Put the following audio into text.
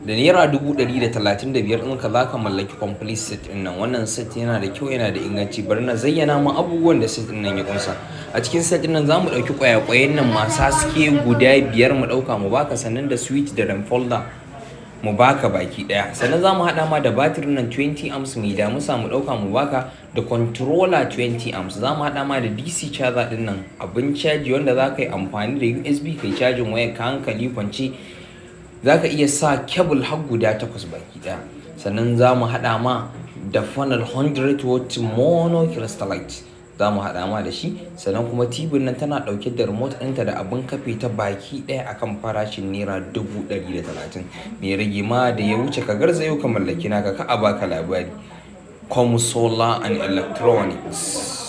Da naira 135 ɗinka za ka mallaki complete set ɗin nan. Wannan set yana da kyau, yana da inganci. Bari na zayyana ma abubuwan da set ɗin nan ya ƙunsa. A cikin set ɗin nan za mu ɗauki ƙwayaƙwayen nan masu haske guda 5 mu ɗauka mu baka, sannan da switch da RAM folder mu baka baki ɗaya. Sannan za mu haɗa ma da batirin nan 20 amps mai damusa mu ɗauka mu baka, da controller 20 amps. Za mu haɗa ma da DC charger ɗin nan, abin caji wanda za ka yi amfani da USB kai cajin wayar ka hankali kwance. Za ka iya sa cable har guda 8 baki ɗaya. Sannan za mu haɗa ma da funnel 100 watt monocrystalite. Za mu haɗa ma da shi. Sannan kuma TV nan tana ɗauke da remote ɗinta da abin kafe ta baki ɗaya akan farashin naira 130. Me rage ma da ya wuce ka garzayo ka mallaki naka ka a baka labari. Com Solar and Electronics.